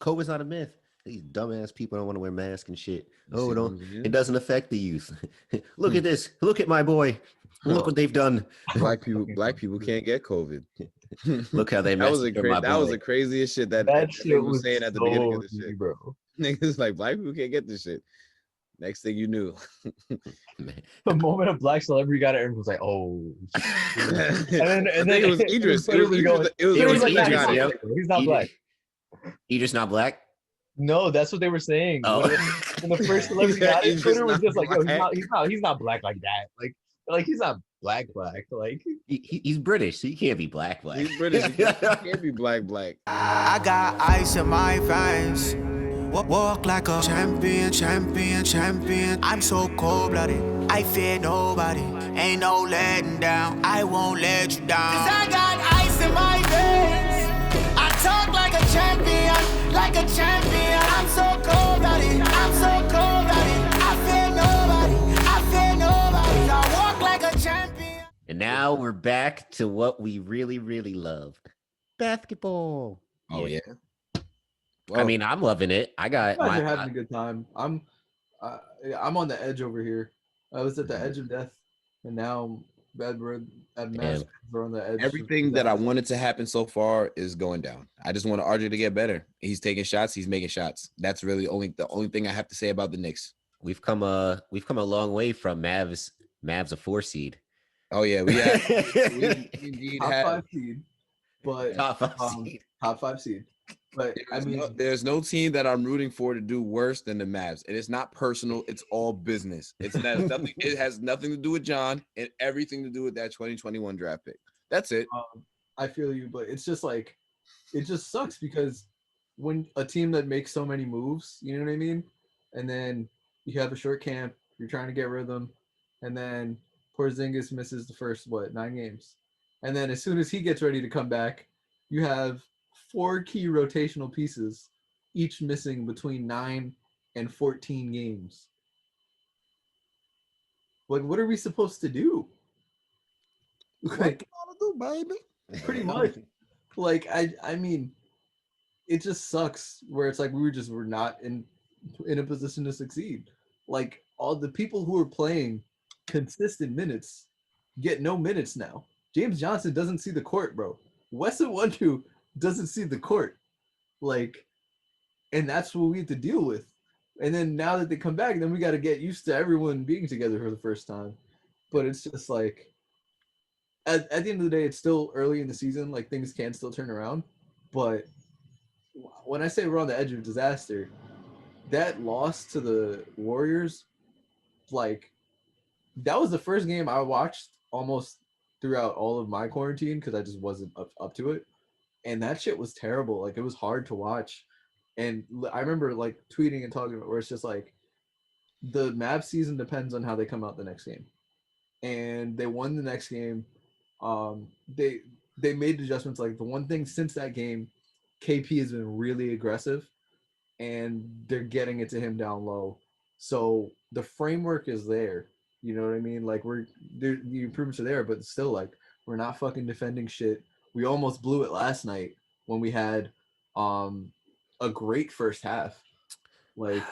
COVID's not a myth. These dumbass people don't want to wear masks and shit. You Oh, see what no, I'm it saying? doesn't affect the youth. Look at this. Look at my boy. Look what they've done. Black people can't get COVID. Look how they messed with my That was boy. the craziest shit that That shit nigga was was saying at the beginning of so the funny, shit. bro. Niggas like black people can't get this shit. Next thing you knew. Man. The moment a black celebrity got it, everyone was like, "Oh." And I then think it was Idris. It was Idris. It was It was Idris that Idris, got it. yep. He's not black. Idris not black? No, that's what they were saying. Oh. When the first He celebrity said got it, Idris Twitter was not just like, "Yo, black. he's not black like that. Like he's not black. Like He's British, so he can't be black. He's British. He can't be black. I got ice in my veins. Walk like a champion. I'm so cold-blooded. I fear nobody. Ain't no letting down. I won't let you down. 'Cause I got ice in my veins. I talk like a champion. I'm so cold-blooded. I fear nobody. I walk like a champion. And now we're back to what we really, really loved. Basketball. Oh yeah. I mean, I'm loving it. I got You guys my are having a good time. I'm on the edge over here. I was at the edge of death, and now Bedford and Mass are on the edge. Everything that I wanted to happen so far is going down. I just want RJ to get better. He's taking shots. He's making shots. That's really the only thing I have to say about the Knicks. we've come a long way from Mavs a 4 seed. Oh yeah, we indeed top have 5 seed, but Top 5 seed. top 5 seed. But I mean, there's no team that I'm rooting for to do worse than the Mavs. And it's not personal. It's all business. It has nothing to do with John and everything to do with that 2021 draft pick. That's it. I feel you, but it's just like, it just sucks because when a team that makes so many moves, you know what I mean? And then you have a short camp, you're trying to get rhythm, and then Porzingis misses the first, 9 games. And then as soon as he gets ready to come back, you have 4 key rotational pieces, each missing between 9 and 14 games. Like, what are we supposed to do? Like, do, baby? pretty much. Like, I mean, it just sucks where it's like we're not in a position to succeed. Like, all the people who are playing consistent minutes get no minutes now. James Johnson doesn't see the court, bro. Wes Iwundu doesn't see the court. Like, and that's what we have to deal with. And then now that they come back, then we got to get used to everyone being together for the first time. But it's just like, at the end of the day, it's still early in the season. Like, things can still turn around. But when I say we're on the edge of disaster, that loss to the Warriors, like, that was the first game I watched almost throughout all of my quarantine because I just wasn't up to it. And that shit was terrible. Like, it was hard to watch. And I remember, like, tweeting and talking about where it's just like, the Mavs season depends on how they come out the next game. And they won the next game. They made adjustments. Like, the one thing since that game, KP has been really aggressive, and they're getting it to him down low. So the framework is there. You know what I mean? Like, the improvements are there, but still, like, we're not fucking defending shit. We almost blew it last night when we had a great first half. Like,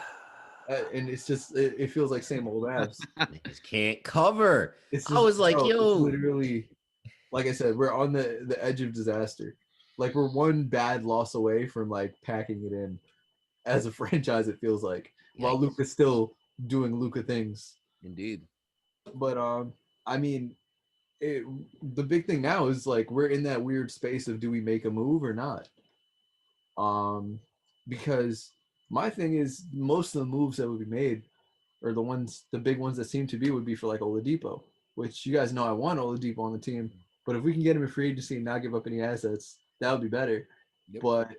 and it's just, it feels like same old Mavs. Niggas can't cover. It's I was like, bro, yo. it's literally, like I said, we're on the edge of disaster. Like, we're one bad loss away from, like, packing it in as a franchise, it feels like, while Luka's still doing Luka things. Indeed. But I mean, the big thing now is, like, we're in that weird space of, do we make a move or not? Because my thing is, most of the moves that would be made, or the big ones that seem to be, would be for, like, Oladipo, which you guys know I want Oladipo on the team. But if we can get him in free agency and not give up any assets, that would be better. Yep. But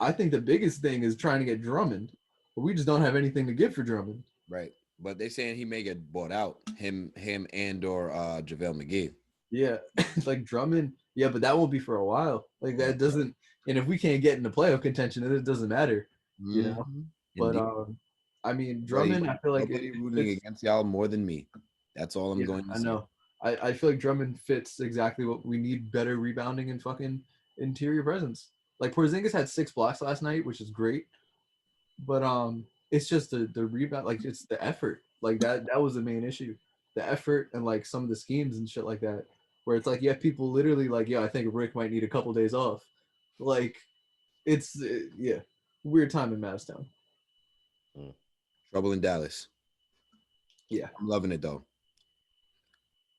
I think the biggest thing is trying to get Drummond, but we just don't have anything to give for Drummond. Right. But they're saying he may get bought out, him and or JaVale McGee. Yeah, like Drummond. Yeah, but that won't be for a while. Like, that doesn't. And if we can't get into playoff contention, then it doesn't matter. You know. But I mean, Drummond. I feel like rooting against y'all more than me. That's all I'm going to say. I know. I feel like Drummond fits exactly what we need: better rebounding and fucking interior presence. Like Porzingis had 6 blocks last night, which is great. But it's just the rebound, like it's the effort. Like that was the main issue. The effort and like some of the schemes and shit like that. Where it's like you have people literally like, yeah, I think Rick might need a couple days off. Like it's yeah, weird time in Mavstown. Trouble in Dallas. Yeah, I'm loving it though.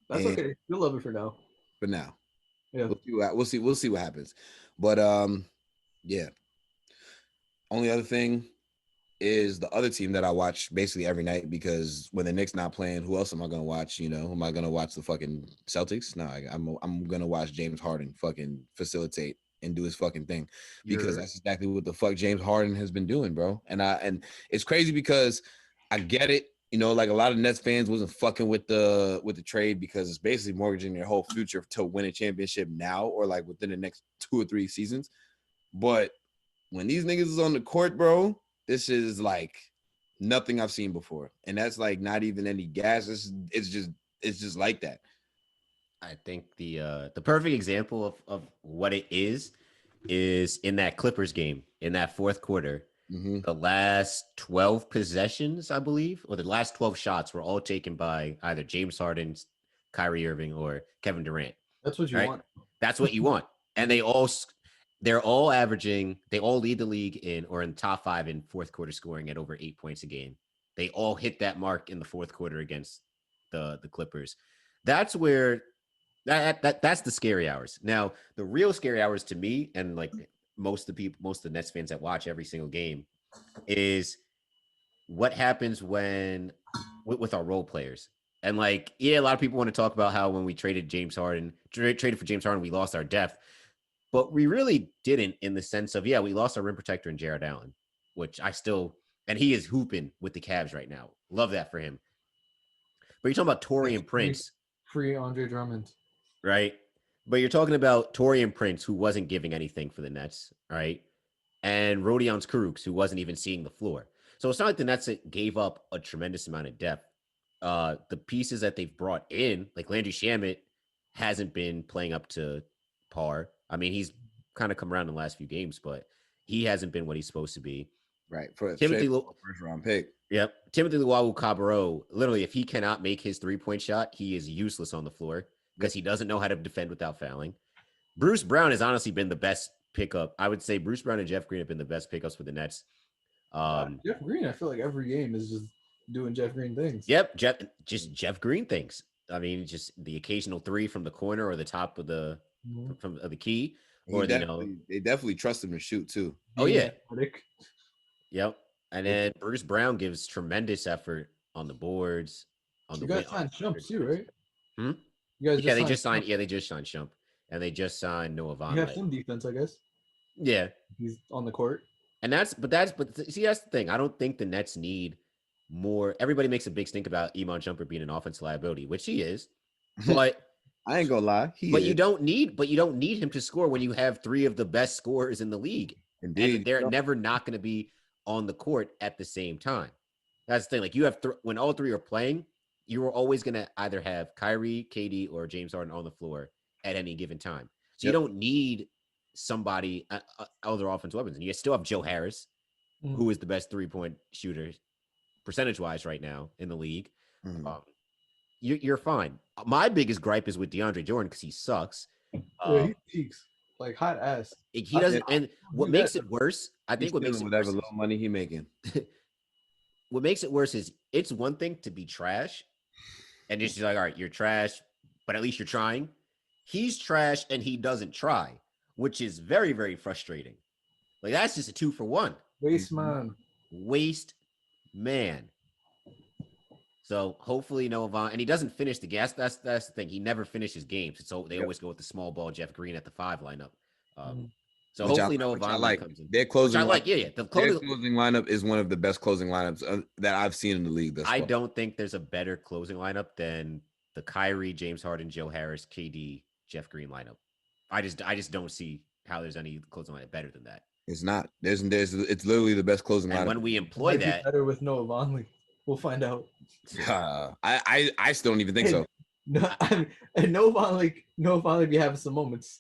that's And okay. You'll love it for now. for now. Yeah. We'll see what happens. But yeah. Only other thing is the other team that I watch basically every night, because when the Knicks not playing, who else am I gonna watch? You know, am I gonna watch the fucking Celtics? No, I'm gonna watch James Harden fucking facilitate and do his fucking thing, because that's exactly what the fuck James Harden has been doing, bro. And it's crazy because I get it. You know, like a lot of Nets fans wasn't fucking with the trade because it's basically mortgaging their whole future to win a championship now or like within the next 2 or 3 seasons. But when these niggas is on the court, bro, this is like nothing I've seen before. And that's like not even any gas. It's just like that. I think the perfect example of what it is in that Clippers game in that fourth quarter. Mm-hmm. The last 12 possessions, I believe, or the last 12 shots were all taken by either James Harden, Kyrie Irving, or Kevin Durant. That's what you want. That's what you want. And they're all averaging, they all lead the league in top 5 in fourth quarter scoring at over 8 points a game. They all hit that mark in the fourth quarter against the Clippers. That's where that's the scary hours. Now, the real scary hours to me, and like most of the Nets fans that watch every single game, is what happens when with our role players. And like, yeah, a lot of people want to talk about how when we traded for James Harden, we lost our depth. But we really didn't, in the sense of, yeah, we lost our rim protector in Jared Allen, which and he is hooping with the Cavs right now. Love that for him. But you're talking about Taurean Prince. Free Andre Drummond. Right? But you're talking about Taurean Prince, who wasn't giving anything for the Nets, right? And Rodion Kurucs, who wasn't even seeing the floor. So it's not like the Nets gave up a tremendous amount of depth. The pieces that they've brought in, like Landry Shamet, hasn't been playing up to par. I mean, he's kind of come around in the last few games, but he hasn't been what he's supposed to be. Right. For Timothy first round pick. Yep. Timothy Luwawu-Cabarrot, literally, if he cannot make his 3-point shot, he is useless on the floor because he doesn't know how to defend without fouling. Bruce Brown has honestly been the best pickup. I would say Bruce Brown and Jeff Green have been the best pickups for the Nets. Jeff Green, I feel like every game is just doing Jeff Green things. Yep. Jeff Green things. I mean, just the occasional 3 from the corner or the top of the key. Or they definitely trust him to shoot too. Oh yeah. Yep. And then Bruce Brown gives tremendous effort on the boards. You guys signed Shump too, right? They just signed Shump, and they just signed Noah Vonleh. You have some defense, I guess. Yeah, he's on the court. And that's the thing. I don't think the Nets need more. Everybody makes a big stink about Iman Shumpert being an offensive liability, which he is. But I ain't gonna lie, you don't need him to score when you have 3 of the best scorers in the league. Indeed, and they're never not going to be on the court at the same time. That's the thing. Like you have when all 3 are playing, you are always going to either have Kyrie, KD, or James Harden on the floor at any given time. So you don't need somebody other offensive weapons, and you still have Joe Harris, who is the best 3-point shooter percentage-wise right now in the league. You're fine. My biggest gripe is with DeAndre Jordan because he sucks. He peaks like hot ass. He doesn't. And what makes it worse, I think, what makes it whatever worse, little money he making. What makes it worse is it's one thing to be trash, and just like, all right, you're trash, but at least you're trying. He's trash and he doesn't try, which is very, very frustrating. Like that's just a 2-for-1. Waste man. So hopefully Noah Vonleh, and he doesn't finish the game. That's the thing. He never finishes games. So they always go with the small ball Jeff Green at the 5 lineup. So which hopefully Noah Vonleh comes in. Their closing, The closing lineup is one of the best closing lineups that I've seen in the league. I don't think there's a better closing lineup than the Kyrie, James Harden, Joe Harris, KD, Jeff Green lineup. I just don't see how there's any closing lineup better than that. It's not. It's literally the best closing lineup. And when we employ that, better with Noah Vonleh. We'll find out. I still don't even think so. No, and Noah Vonleh be having some moments.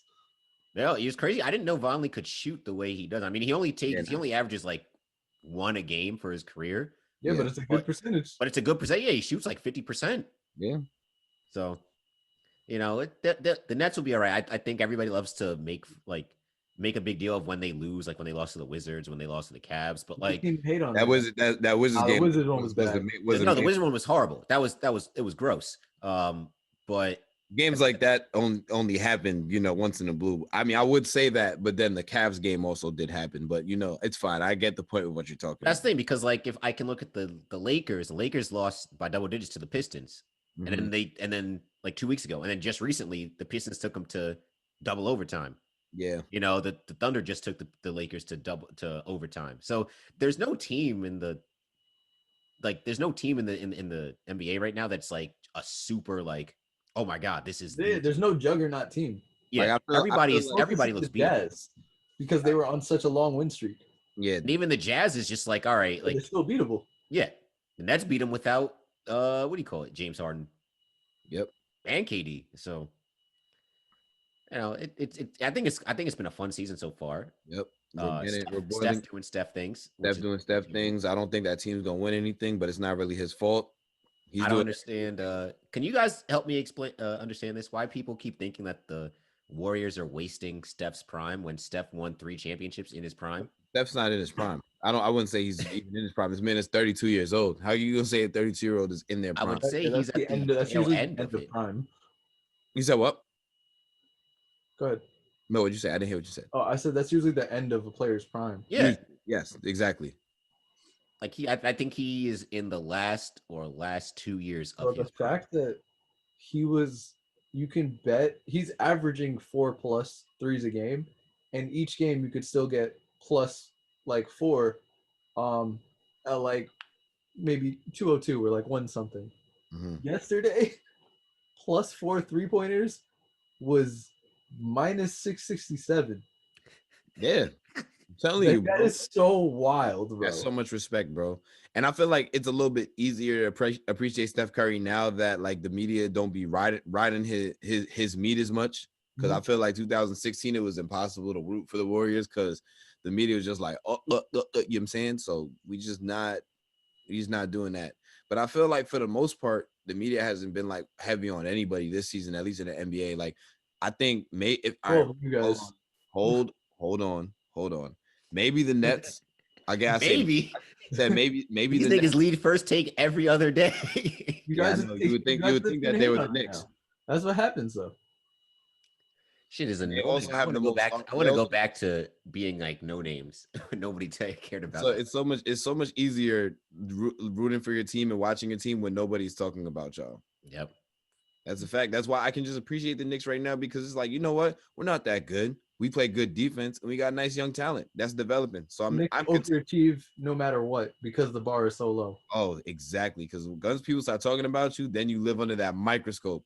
No, he was crazy. I didn't know Vonleh could shoot the way he does. I mean, he Yeah. only averages like 1 a game for his career, Yeah, Yeah. but it's a good percentage. but it's a good percent. Yeah, he shoots like 50%. Yeah. So, the Nets will be all right. I think everybody loves to make a big deal of when they lose, like when they lost to the Wizards, when they lost to the Cavs. But You like, can't hate on That was that Wizards Nah, the game. Wizards one was bad. Was no, the amazing. Wizard one was horrible. It was gross. But Games like that only happen, once in a blue. I mean, I would say that, but then the Cavs game also did happen. But it's fine. I get the point of what you're talking that's about. the thing, because like if I can look at the Lakers lost by double digits to the Pistons, Mhm. and then like 2 weeks ago, and then just recently the Pistons took them to double overtime. Yeah. The Thunder just took the Lakers to overtime. So there's no team in the in the NBA right now that's like a super like, oh my god, this is There's no juggernaut team. yeah. Like, I feel like- Everybody looks Closest is the beatable. Jazz, because they were on such a long win streak. Yeah. And even the Jazz is just like, all right, But like it's still beatable. yeah, the Nets beat them without what do you call it, James Harden Yep. and KD. So I think it's been a fun season so far. Yep. We're boiling. Steph doing Steph things. Steph doing Steph things. I don't think that team's gonna win anything, but it's not really his fault. I don't understand. Can you guys help me understand this? Why people keep thinking that the Warriors are wasting Steph's prime when Steph won 3 championships in his prime? Steph's not in his prime. I wouldn't say he's even in his prime. This man is 32 years old. How are you gonna say a 32-year-old is in their I prime? would say That's he's at the end. That's tail usually end the of it. prime. You said what? Go ahead. No, what'd you say? I didn't hear what you said. Oh, I said that's usually the end of a player's prime. Yeah, Yes, exactly. like I think he is in the last 2 years So of the his prime. fact that you can bet he's averaging 4+ threes a game, and each game you could still get plus like 4, like maybe 202 or like 1 something. Mhm. Yesterday, plus 4 3-pointers was minus 667. Yeah, I'm telling you, That bro. is so wild, bro. That's so much respect, bro. And I feel like it's a little bit easier to appreciate Steph Curry now that like the media don't be riding his meat as much. Because I feel like 2016 it was impossible to root for the Warriors because the media was just like, you know what I'm saying? So he's not doing that. But I feel like for the most part, the media hasn't been like heavy on anybody this season, at least in the NBA. Like I think You guys. hold on. Maybe the Nets. Maybe Maybe these the niggas Nets. lead first take every other day. You Yeah, I guys, know. You would think that they were the Knicks. That's what happens, though. Shit is They annoying. also have the most- I want to go back to being like no names. Nobody cared about. So it's so much easier rooting for your team and watching your team when nobody's talking about y'all. Yep. That's a fact. That's why I can just appreciate the Knicks right now because it's like, you know what? We're not that good. We play good defense and we got nice young talent. That's developing. So I'm overachieve no matter what because the bar is so low. Oh, exactly. Because once people start talking about you, then you live under that microscope.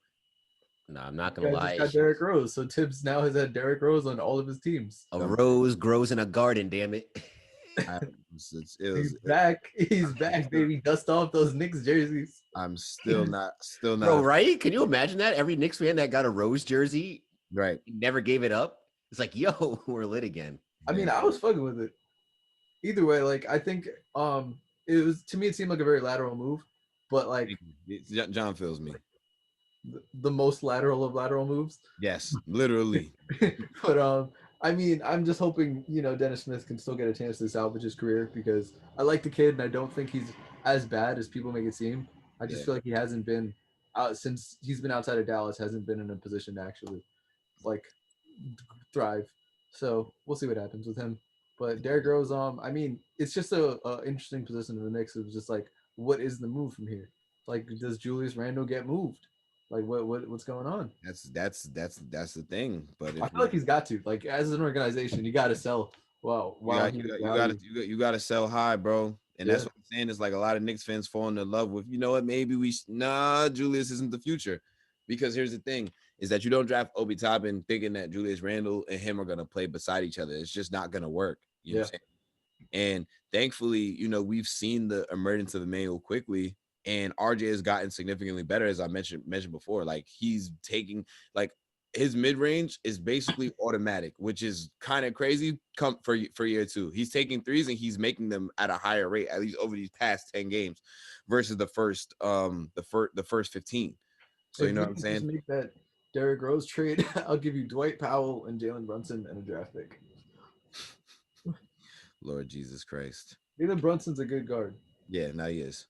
No, I'm not gonna lie. Just got Derrick Rose, so Tibbs now has had Derrick Rose on all of his teams. A rose grows in a garden. Damn it. He's back. He's back, baby. Dust off those Knicks jerseys. I'm still not. Bro, right? Can you imagine that? Every Knicks fan that got a Rose jersey, right, never gave it up. It's like, yo, we're lit again. I mean, I was fucking with it. Either way, like I think it was, to me it seemed like a very lateral move, but like John feels me. The most lateral of lateral moves. Yes, literally. But I mean, I'm just hoping, Dennis Smith can still get a chance to salvage his career because I like the kid and I don't think he's as bad as people make it seem. I just feel like he hasn't been out since he's been outside of Dallas, hasn't been in a position to actually like thrive. So we'll see what happens with him. But Derrick Rose, I mean, it's just a interesting position in the Knicks. It was just like, what is the move from here? Like, does Julius Randle get moved? Like, what's going on? That's the thing. But I feel like he's got to. Like, as an organization, you got to sell. Wow, you got to sell high, bro. And that's what I'm saying. Is like a lot of Knicks fans falling in love with. You know what? Maybe Julius isn't the future, because here's the thing: is that you don't draft Obi Toppin thinking that Julius Randle and him are gonna play beside each other. It's just not gonna work. You know what I'm saying? And thankfully, we've seen the emergence of Emmanuel quickly. And RJ has gotten significantly better, as I mentioned before. Like he's taking, like his mid range is basically automatic, which is kind of crazy. Come for year two, he's taking threes and he's making them at a higher rate, at least over these past 10 games, versus the first 15. So you If know we what I'm can just saying? make that Derrick Rose trade, I'll give you Dwight Powell and Jalen Brunson and a draft pick. Lord Jesus Christ. Jalen Brunson's a good guard. Yeah, now he is.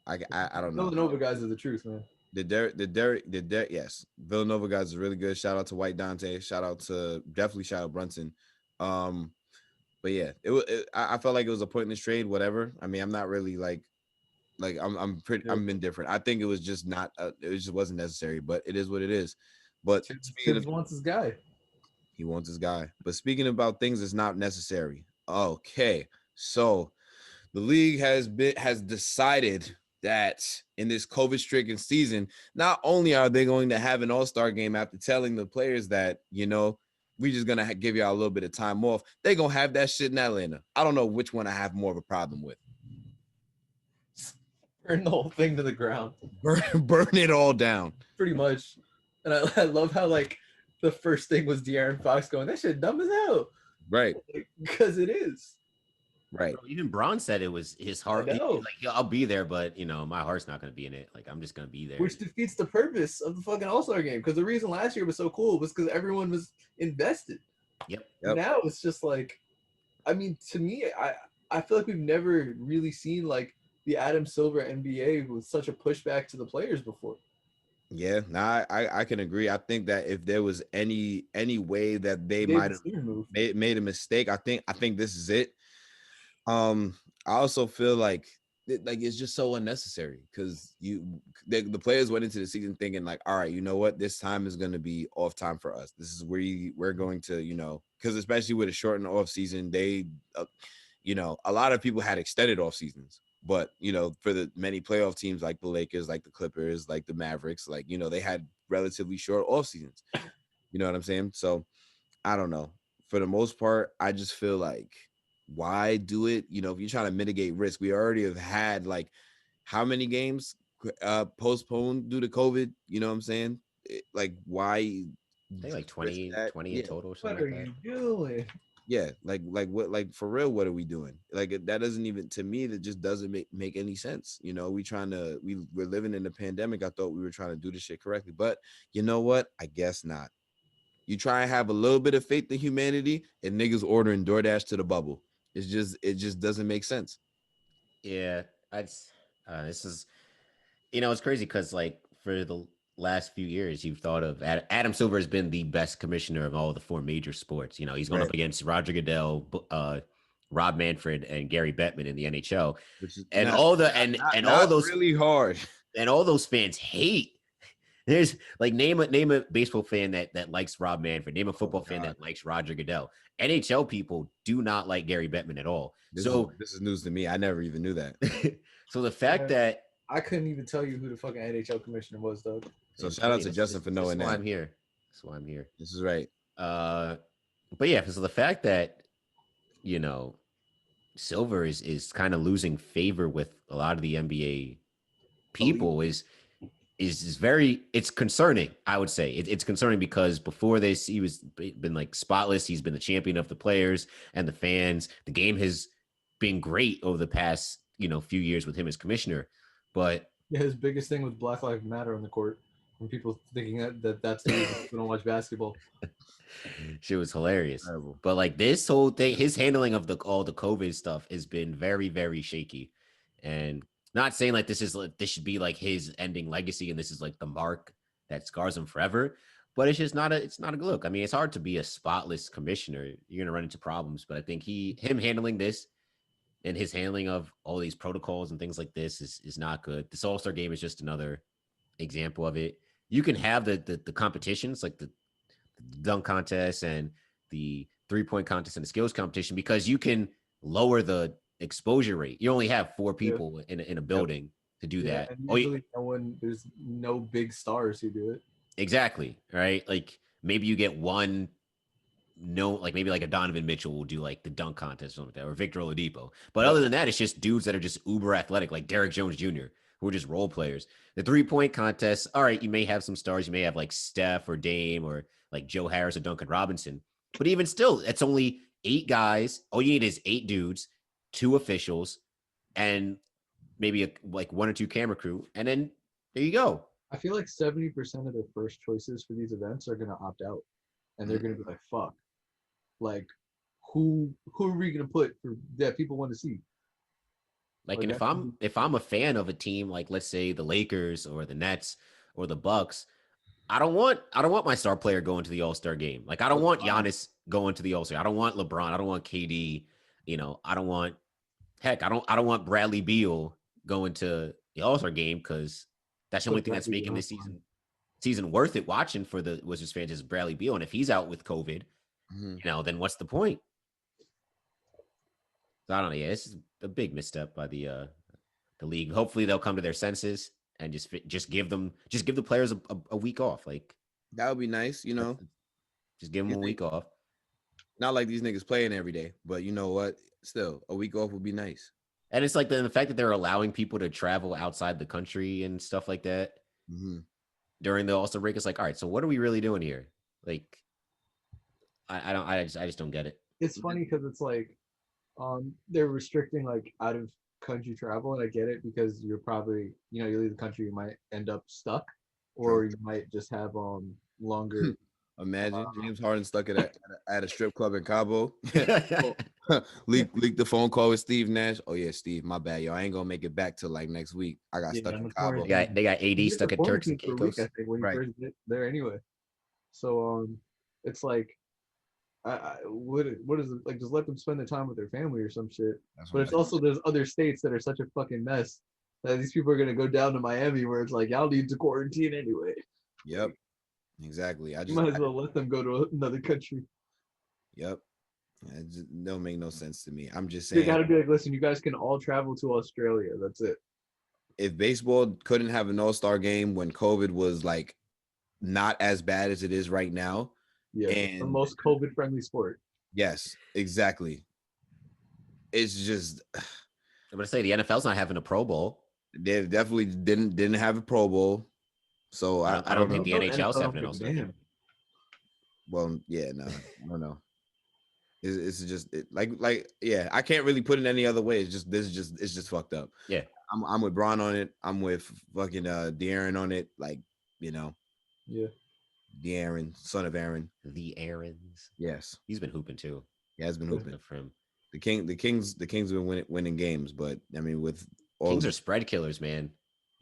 I don't know. Villanova guys are the truth, man. Yes. Villanova guys is really good. Shout out to White Dante. Shout out Brunson. But yeah, I felt like it was a pointless trade, whatever. I mean, I'm not really like I'm indifferent. I think it was just not it just wasn't necessary, but it is what it is. But Tibbs wants his guy. He wants his guy. But speaking about things that's not necessary. Okay. So the league has decided that in this COVID-stricken season, not only are they going to have an all-star game after telling the players that, we just going to give y'all a little bit of time off, they're going to have that shit in Atlanta. I don't know which one I have more of a problem with. Burn the whole thing to the ground. Burn it all down. Pretty much. And I love how, like, the first thing was De'Aaron Fox going, that shit dumb as hell. Right. Because it is. Right. Bro, even Braun said it was his heart. I'll be there, but my heart's not going to be in it. Like, I'm just going to be there. Which defeats the purpose of the fucking All-Star game. Because the reason last year was so cool was because everyone was invested. Yep. Now it's just like, I mean, to me, I feel like we've never really seen like the Adam Silver NBA with such a pushback to the players before. Yeah, I can agree. I think that if there was any way that they might have made a mistake, I think this is it. I also feel like it's just so unnecessary because the players went into the season thinking like, all right, you know what, this time is going to be off time for us. This is where we're going to, because especially with a shortened off season, they, a lot of people had extended off seasons. But, for the many playoff teams like the Lakers, like the Clippers, like the Mavericks, like, they had relatively short off seasons. You know what I'm saying? So I don't know. For the most part, I just feel like, why do it? If you're trying to mitigate risk, we already have had like how many games postponed due to COVID? You know what I'm saying? Like, why? I think like 20 in total. What are you doing? Yeah, like what, for real, what are we doing? Like, that doesn't even, to me, that just doesn't make any sense. We're living in the pandemic. I thought we were trying to do this shit correctly, but you know what? I guess not. You try and have a little bit of faith in humanity, and niggas ordering DoorDash to the bubble. It just doesn't make sense. Yeah, this is, it's crazy because like for the last few years, you've thought of Adam Silver has been the best commissioner of all the four major sports. He's going up against Roger Goodell, Rob Manfred, and Gary Bettman in the NHL, and all those really hard, and all those fans hate. There's like name a baseball fan that likes Rob Manfred. Name a football fan that likes Roger Goodell. NHL people do not like Gary Bettman at all. This is news to me. I never even knew that. So the fact that I couldn't even tell you who the fucking NHL commissioner was, though. So shout out to Justin for knowing that. That's why I'm here. This is right. But yeah, so the fact that Silver is kind of losing favor with a lot of the NBA people is very, it's concerning. I would say it's concerning because before this, he was been like spotless. He's been the champion of the players and the fans. The game has been great over the past, few years with him as commissioner. But yeah, his biggest thing was Black Lives Matter on the court. When people thinking that's the reason we don't watch basketball. Shit was hilarious. Terrible. But like this whole thing, his handling of all the COVID stuff has been very, very shaky. And not saying like this should be like his ending legacy and this is like the mark that scars him forever, but it's just not a good look. I mean, it's hard to be a spotless commissioner. You're gonna run into problems, but I think him handling this and his handling of all these protocols and things like this is not good. This All-Star game is just another example of it. You can have the competitions like the dunk contest and the 3-point contest and the skills competition because you can lower the exposure rate. You only have 4 people in a building to do that. And usually there's no big stars who do it. Exactly. Right. Like maybe you get one. No, like maybe like a Donovan Mitchell will do like the dunk contest or something like that, or Victor Oladipo. But other than that, it's just dudes that are just uber athletic, like Derrick Jones Jr. who are just role players. The 3-point contest, all right, you may have some stars. You may have like Steph or Dame or like Joe Harris or Duncan Robinson. But even still, it's only 8 guys. All you need is 8 dudes, 2 officials, and maybe like 1 or 2 camera crew. And then there you go. I feel like 70% of their first choices for these events are gonna opt out, and they're gonna be like, "Fuck, like, who are we gonna put for that people want to see?" Like, and if I'm a fan of a team, like let's say the Lakers or the Nets or the Bucks, I don't want my star player going to the All-Star game. Like, I don't want Giannis going to the All-Star. I don't want LeBron. I don't want KD. I don't want I don't want Bradley Beal going to the All-Star game because that's the only thing that's making this season worth it watching for the Wizards fans is Bradley Beal. And if he's out with COVID, then what's the point? So I don't know. Yeah, this is a big misstep by the league. Hopefully they'll come to their senses and just give the players a week off. Like, that would be nice, Just give them a week off. Not like these niggas playing every day, but you know what? Still, a week off would be nice. And it's like the fact that they're allowing people to travel outside the country and stuff like that during the All-Star break. It's like, all right, so what are we really doing here? Like, I just don't get it. It's funny because it's like, they're restricting like out of country travel, and I get it because you're probably, you leave the country, you might end up stuck, or you might just have longer. Imagine James Harden stuck at a strip club in Cabo. leaked the phone call with Steve Nash. Oh yeah, Steve, my bad, yo. I ain't gonna make it back till like next week. I got stuck in Cabo. They got AD stuck at Turks and Caicos. I think when you first get there anyway. So it's like, what is it like? Just let them spend the time with their family or some shit. But it's also there's other states that are such a fucking mess that these people are gonna go down to Miami where it's like y'all need to quarantine anyway. Yep. Exactly. You might as well let them go to another country. Yep. It just don't make no sense to me. I'm just saying. You gotta be like, listen, you guys can all travel to Australia. That's it. If baseball couldn't have an all-star game when COVID was like not as bad as it is right now. Yeah, and the most COVID-friendly sport. Yes, exactly. It's just I'm gonna say the NFL's not having a Pro Bowl. They definitely didn't have a Pro Bowl. So I don't think the NHL's having an all-star game. Well, yeah, no, I don't know. It's just yeah. I can't really put it any other way. It's just fucked up. Yeah, I'm with Braun on it. I'm with fucking De'Aaron on it. Like, Yeah. De'Aaron, son of Aaron. The Aarons. Yes, he's been hooping too. He has been hooping for him. The Kings have been winning games, but I mean, with all Kings are spread killers, man.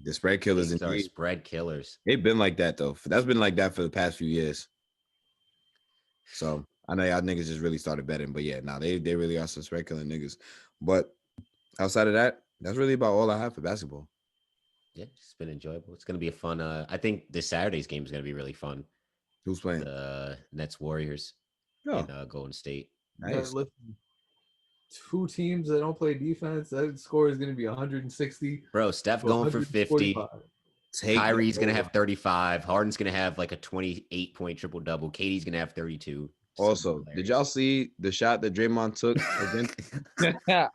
The spread killers are spread killers. They've been like that though. That's been like that for the past few years. So I know y'all niggas just really started betting, but yeah, they really are some spread killing niggas. But outside of that, that's really about all I have for basketball. Yeah, it's been enjoyable. It's gonna be a fun. I think this Saturday's game is gonna be really fun. Who's playing? The Nets Warriors in Golden State. Nice. Listen, 2 teams that don't play defense, that score is going to be 160. Bro, Steph going for 50. Kyrie's going to have 35. Harden's going to have like a 28-point triple-double. KD's going to have 32. Also, did y'all see the shot that Draymond took against?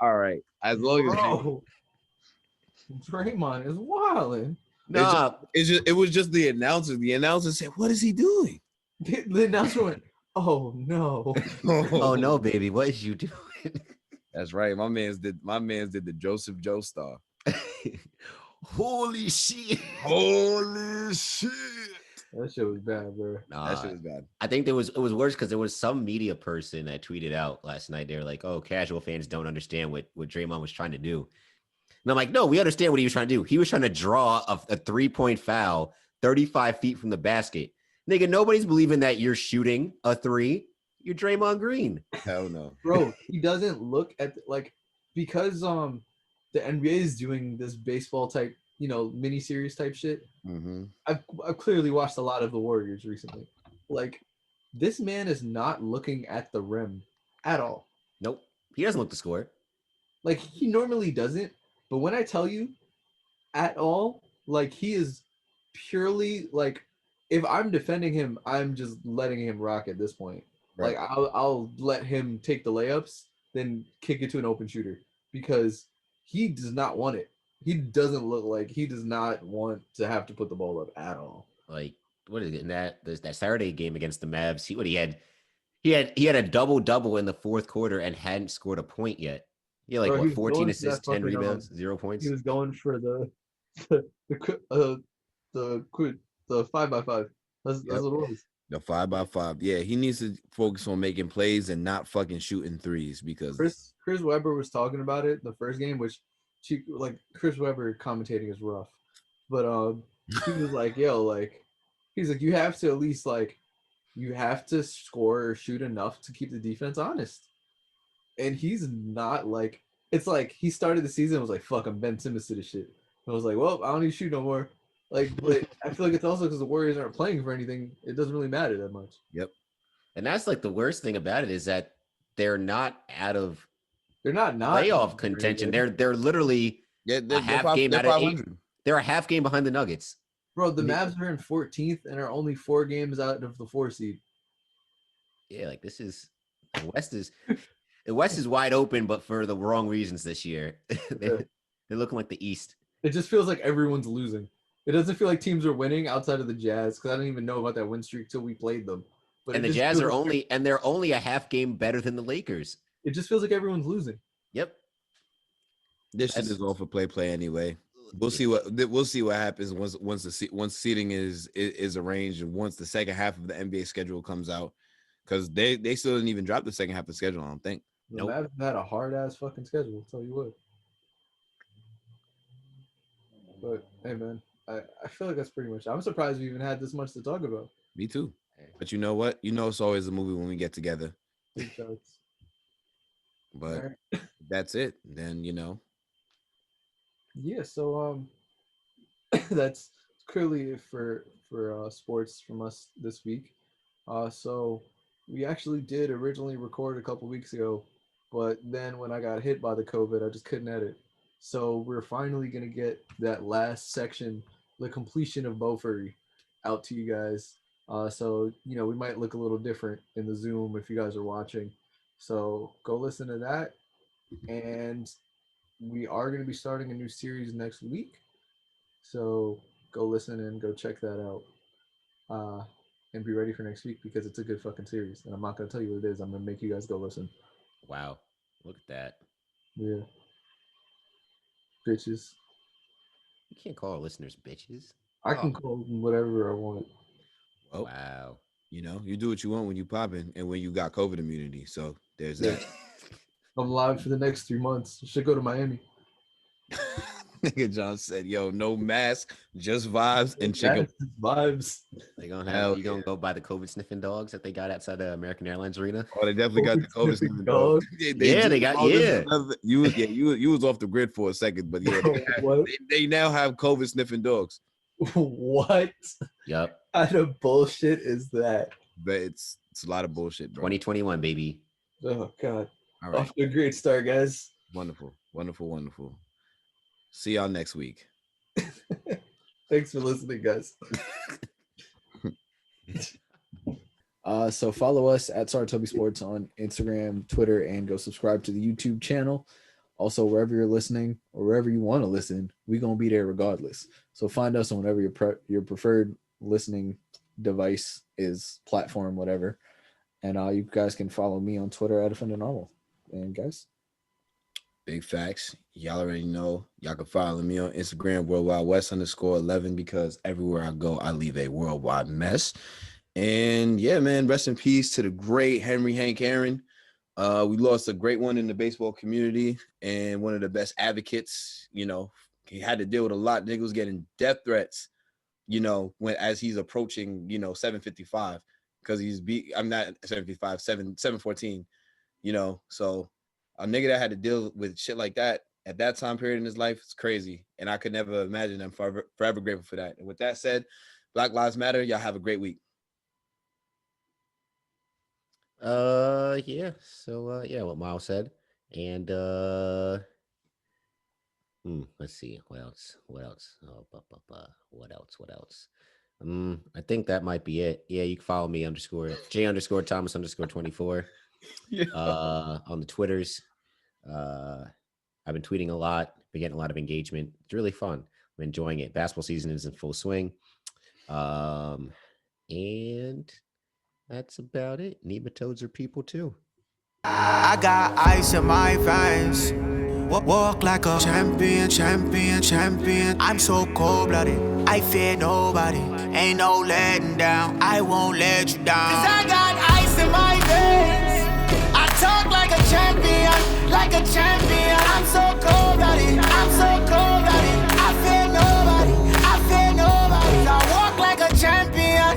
All right. As long as Draymond is wilding. Nah. It was just the announcer. The announcer said, "What is he doing?" The announcer went, "Oh no." Oh no, baby. What is you doing? That's right. My man's did the Joseph Joestar. Holy shit. Holy shit. That shit was bad, bro. Nah, that shit was bad. I think it was worse because there was some media person that tweeted out last night. They were like, "Oh, casual fans don't understand what Draymond was trying to do." And I'm like, "No, we understand what he was trying to do. He was trying to draw a 3-point foul 35 feet from the basket. Nigga, nobody's believing that you're shooting a 3. You're Draymond Green." Hell no. Bro, he doesn't look at because the NBA is doing this baseball type, mini series type shit. Mm-hmm. I've clearly watched a lot of the Warriors recently. Like, this man is not looking at the rim at all. Nope. He doesn't look to score. Like, he normally doesn't, but when I tell you at all, like, he is purely like, if I'm defending him, I'm just letting him rock at this point. Right. Like, I'll let him take the layups, then kick it to an open shooter because he does not want it. he doesn't look like he does not want to have to put the ball up at all. Like, what is it in that Saturday game against the Mavs? He had a double in the fourth quarter and hadn't scored a point yet. He had like Bro, he what was 14 going for that assists, 10 fucking, rebounds, 0 he points. was going for the 5x5. That's Yep. what it was. The 5x5. Yeah, he needs to focus on making plays and not fucking shooting threes because Chris Webber was talking about it the first game, which Chris Webber commentating is rough, but he was like, yo, like, he's like, you have to at least like, you have to score or shoot enough to keep the defense honest, and he's not like, it's like he started the season and was like, fuck, I'm Ben Simmons to this shit. And I was like, well, I don't need to shoot no more. Like, but I feel like it's also because the Warriors aren't playing for anything. It doesn't really matter that much. Yep. And that's like the worst thing about it is that they're not out of They're not playoff contention. They're literally Yeah, a half game out of 8. They're a half game behind the Nuggets. Bro, the Mavs are in 14th and are only 4 games out of the 4 seed. Yeah, like this is the West is wide open, but for the wrong reasons this year. They're looking like the East. It just feels like everyone's losing. It doesn't feel like teams are winning outside of the Jazz, because I didn't even know about that win streak till we played them. But And the Jazz are they're only a half game better than the Lakers. It just feels like everyone's losing. Yep. This shit is all for play anyway. We'll see what happens once seating is arranged and once the second half of the NBA schedule comes out, because they still didn't even drop the second half of the schedule. I don't think. The Mavs had a hard ass fucking schedule. I'll tell you what. But hey, man, I feel like that's pretty much. I'm surprised we even had this much to talk about. Me too. But you know what? You know it's always a movie when we get together. Big shots. But that's it. Then Yeah. So that's clearly it for sports from us this week. So we actually did originally record a couple weeks ago, but then when I got hit by the COVID, I just couldn't edit. So we're finally gonna get that last section, the completion of Beaufort, out to you guys. So we might look a little different in the Zoom if you guys are watching. So go listen to that, and we are going to be starting a new series next week. So go listen and go check that out, and be ready for next week because it's a good fucking series. And I'm not going to tell you what it is. I'm going to make you guys go listen. Wow, look at that. Yeah, bitches. You can't call our listeners bitches. I can call them whatever I want. Well, Wow. You do what you want when you popping and when you got COVID immunity. So there's that. I'm live for the next 3 months. Should go to Miami. Nigga John said, "Yo, no mask, just vibes and chicken vibes." They gonna have you gonna go buy the COVID sniffing dogs that they got outside the American Airlines arena? Oh, they definitely got the COVID sniffing dogs. They got. You was off the grid for a second, but yeah, they now have COVID sniffing dogs. What? Yep. What kind of bullshit is that? But it's a lot of bullshit, bro. 2021, baby. Oh God. All right. Off to a great start, guys. Wonderful. See y'all next week. Thanks for listening, guys. So follow us at Saratobi Sports on Instagram, Twitter, and go subscribe to the YouTube channel. Also, wherever you're listening or wherever you want to listen, we're going to be there regardless. So find us on whatever your preferred listening device is, platform, whatever. And you guys can follow me on Twitter at @OffenderNormal. And guys, big facts. Y'all already know. Y'all can follow me on Instagram, worldwidewest_11, because everywhere I go, I leave a worldwide mess. And yeah, man, rest in peace to the great Henry Hank Aaron. We lost a great one in the baseball community and one of the best advocates. He had to deal with a lot. Niggas was getting death threats, as he's approaching, 755, because I'm not 755, 714, so a nigga that had to deal with shit like that at that time period in his life, it's crazy. And I could never imagine. I'm forever grateful for that. And with that said, Black Lives Matter. Y'all have a great week. Yeah. So what Miles said. And let's see. What else? What else? I think that might be it. Yeah, you can follow me _J_Thomas_24 on the Twitters. I've been tweeting a lot. Been getting a lot of engagement. It's really fun. I'm enjoying it. Basketball season is in full swing. And that's about it. Nematodes are people too. I got ice in my veins. Walk like a champion, champion, champion. I'm so cold-blooded, I fear nobody. Ain't no letting down, I won't let you down. 'Cause I got ice in my veins.